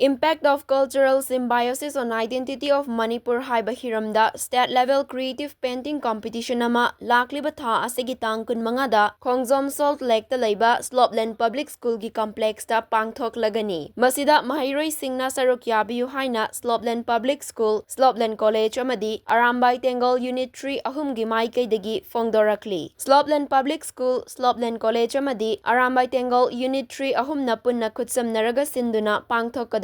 Impact of Cultural Symbiosis on Identity of Manipur haiba hiramda state level creative painting competition ama lakliba tha asigi tang kun mangada Khongjom Salt Lake ta leiba Slopeland Public School gi complex ta pangthok lagani. Masida mahairoi singna saruk yabiyu haina Slopeland Public School, Slopeland College amadi Arambai Tengal Unit 3 ahum gi maikaidagi fongdorakli. Slopeland Public School, Slopeland College amadi Arambai Tengal Unit 3 ahum na punna kutsam naraga sinduna pangthok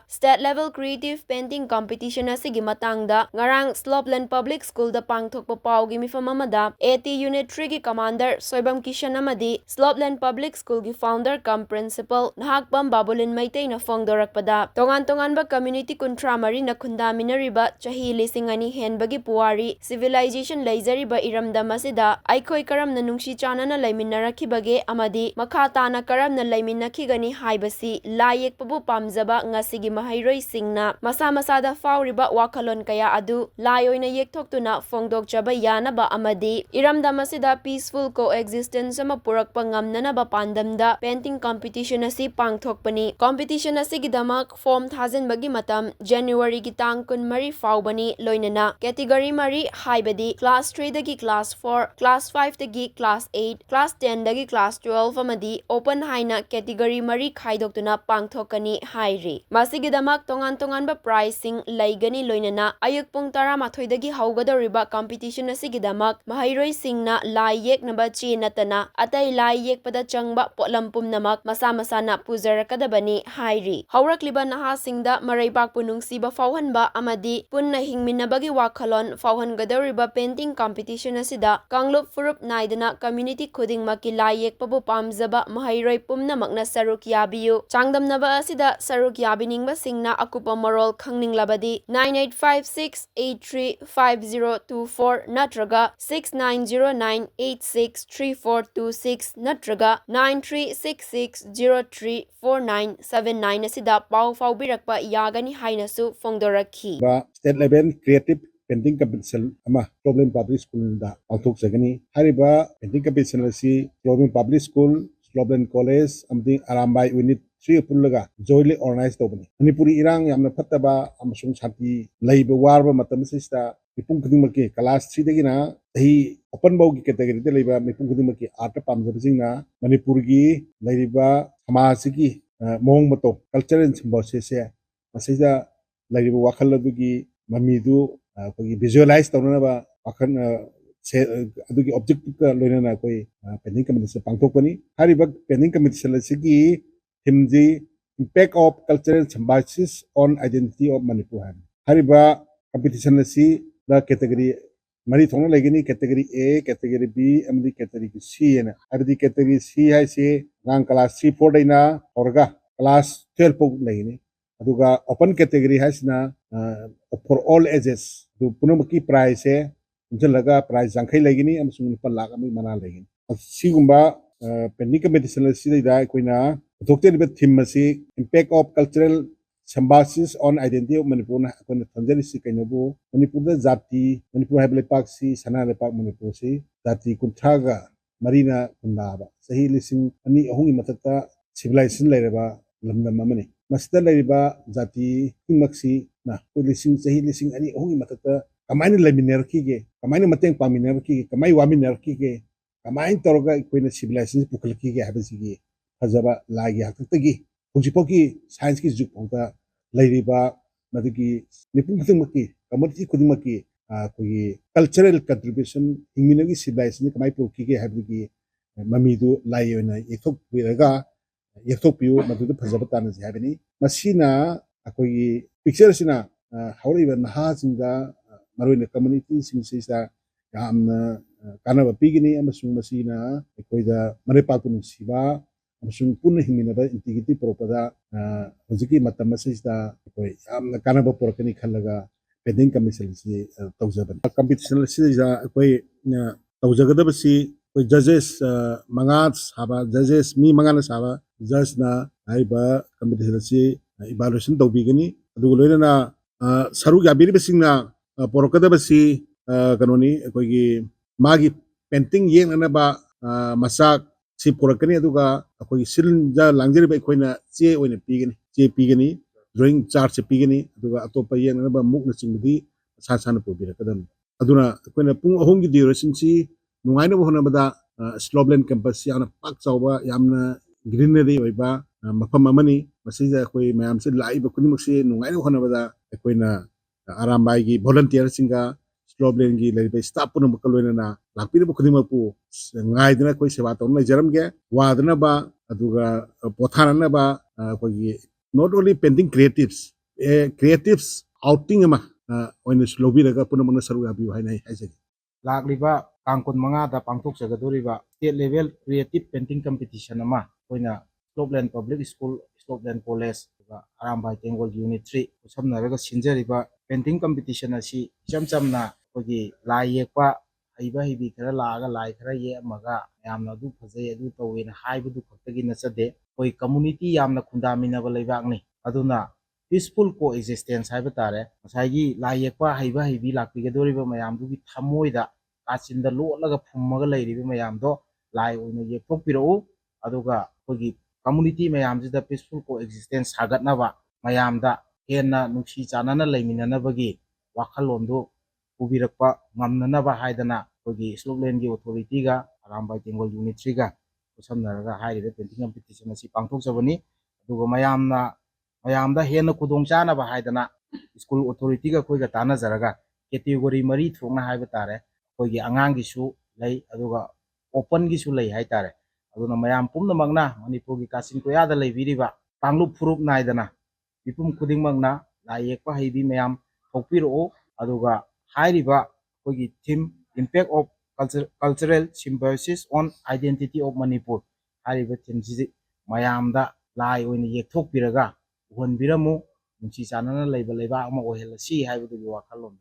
State level creative painting competition asigi matangda ngarang Slopeland Public School da pangthokpa paugi mifam amada AT Unit 3 gi commander Soibam Kishan amadi Slopeland Public School gi founder cum principal Nahakbam Babulin Maitei na fongdorakpada tongan ba community kuntra mari na khundaminariba chahi lisingani henbagi puwari civilization leizariba iramda masida aikoi karam na nungshi chanana laiminnarakibage amadi makhatana karam na laiminnakhigani haibasi layek pabu pamjaba ngasigi mahairoi singna masa masada fauriba wakalon kaya adu layoina yekthokuna fongdokjaba yanaba amadi iramda masida peaceful coexistence ama purakpa ngamnanaba pandamda painting competition asi pangthokpani competition asigidamak form thajenbagi matam January gi tang kun mari faubani loinana category mari haibadi class 3 dagi class 4 class 5 dagi class 8 class 10 dagi class 12 amadi open haina category mari khaidoktuna pangthokani hairi Masigidamak tongan ba pricing laigani loinana ayuk pung 12 dagi haugadoriba competition asigidamak mahairoi singna layek naba chi natana atai layek pada changba potlampum namak masa masana pujarakadabani hairi haurakliba naha singda maraipak punungsiba fauhanba amadi punna hingminabagi wakhalon fauhangadoriba painting competition asida Kanglup Furup naidana community khudingmaki layek pabu pamjaba mahairoi pumnamakna saruk yabiyu changdamnaba asida saruk yabining singna akupa marol khangninglabadi 9856835024 natraga 6909863426 natraga 9366034979 asida pau faubirakpa yagani hainasu fongdorakhi state level creative painting competition ama Slopeland Public School da authok jagani hariba painting competition asi Slopeland Public School Slopeland College amdi Arambai Unit 3 pullaga jointly organized tobani Manipuri irang yamna phattaba amasung shanti leiba warba matam sista mipung khudingmaki class 3 dagina hi open bow gi category de leiba mipung khudingmaki art pamjabjingna Manipur gi leiba samajigi mong mato cultural symbiosis se masida leiba wakhal adugi mamidu kogi visualize tawna wakhan se adugi objective ka loinana koi painting competition pangthokpani hariba painting competition asigi Himji impact of cultural symbiosis on identity of Manipur. Hariba competition si the category mari thongna lagini category A, category B, and the category C. And the category C hai se ngang class 3 4 daina orga class 12 pok lagini. Aduga open category has na for all ages. Du punamaki prize se jalaga prize jangkai lagini am sung palak ami mana lagini. Sigumba painting competition si da koina Doctor theme si impact of cultural symbiosis on identity of Manipur na kon thanjari si kainobu Manipur da jati Manipur hai lepak si sana lepak Manipur si jati kunthaga marina kundaba sahi lising ani ahungi matakta civilization laireba lamdam amani masda laireba jati maksi na ko lising sahi lising ani ahungi matakta kamaina laminar kige kamaina mateng paminar kige kamai waminar kige kamain toroga koina civilization pukal kige habasigi Hajaba lagi hakatagi Pujipoki science ki jukpota lairiba madagi nipung khudingmaki community khudingmaki koi cultural contribution hingminagi civilization kamai proki ge habigi mamidu layona yekthok biraga yekthok piu madu phajaba tan ji habini masina akoi picture sina hauriba naha jinga maroina community singsa yamna kanaba pigini amasung masina koida marepatun siba amasung punna hingminaba integrity propada hojiki matam masista koi amna kanaba porkani khalaga painting competition si tawjaban competition si ja koi tawjagadaba si koi judges manga saba judges mi manga na saba judge na aiba competition si evaluation tawbigani adu loina saru yabiri basingna porokadaba si kanoni koi magi painting yeng na ba masak si purakani aduga akoi silja langjeri ba koina che oina pigani che pigani drawing chart से पीगनी अतोप येंगनबा मुकना चिंगदी सा साना पुबिरकदम अदुना अखोइना पुंग अहोंगी duration सी नुंगाइना होनबदा स्लोबलेन campus याना पाक चावबा यामना greenery ओइबा मफम अमनी मसीजा अखोइ मयाम से लाइबा खुनिमक से नुंगाइना होनबदा अखोइना आरामबाई की volunteer सिंगा स्लोबलेन की लेरिबा staff पुनमक लोइना लाक्पिरबा खुनिमकपु ngaidna koi sewa tawna jaram ge wadna ba aduga pothana ba koi not only painting creatives outing ama oina slobi raga punamana saru abi haina haise लाक्लिबा कांकुन मंगादा पांथोक जगदोरिबा state level creative painting competition अमा कोइना स्लोबलैंड public school स्लोबलैंड college Arambai Tenggol unit 3 समनरगा सिंजरिबा पेंटिंग कंपटीशन असी चमचमना कोगी लाई येकपा हईबा हईबी खरा लागा लाई खरा ये अमगा यामना दु फजै अदु तवेना हाइबदु खक्तगी नचदे कोई कम्युनिटी यामना खुंदामिनबा लेबाकनी अदुना पीसफुल को एक्जिस्टेंस हाइबा तारे मसाइगी लाई येकपा हईबा हईबी लाक्पिगदोरिबा मयामदुगी थमोइदा काचिंदा लोटलगा फुम्मगा लैरिबा मयामदो लाई ओइना येकथोकपिरउ अदुगा कोगी कम्युनिटी मयामजिदा पीसफुल को एक्जिस्टेंस सागतनाबा मयामदा हेन्ना नुक्सी चानना लैमिननबगी वाखलोंदो पुबिरकपा ngamnanaba haidana kogi slopland gi authority ga arambai tengol unit 3 ga samnaraga hairibe painting competition asi pangthok jabani aduga mayamda hena khudong chana ba haidana school authority ga koi ga tana jaraga category mari thokna haiba tare kogi angang gi su lei aduga open gi su lei hai tare aduna mayam pumna magna manipur gi kasin koya da lei biriba panglup furup naidana bipum khuding magna lai yekpa heibi mayam thokpiro aduga hairiba kogi theme impact of cultural symbiosis on identity of Manipur hairiba theme ji mayamda lai oina yekthokpiraga uhonbiramu nungsi chanana leiba ama ohelasi haibudu wakalom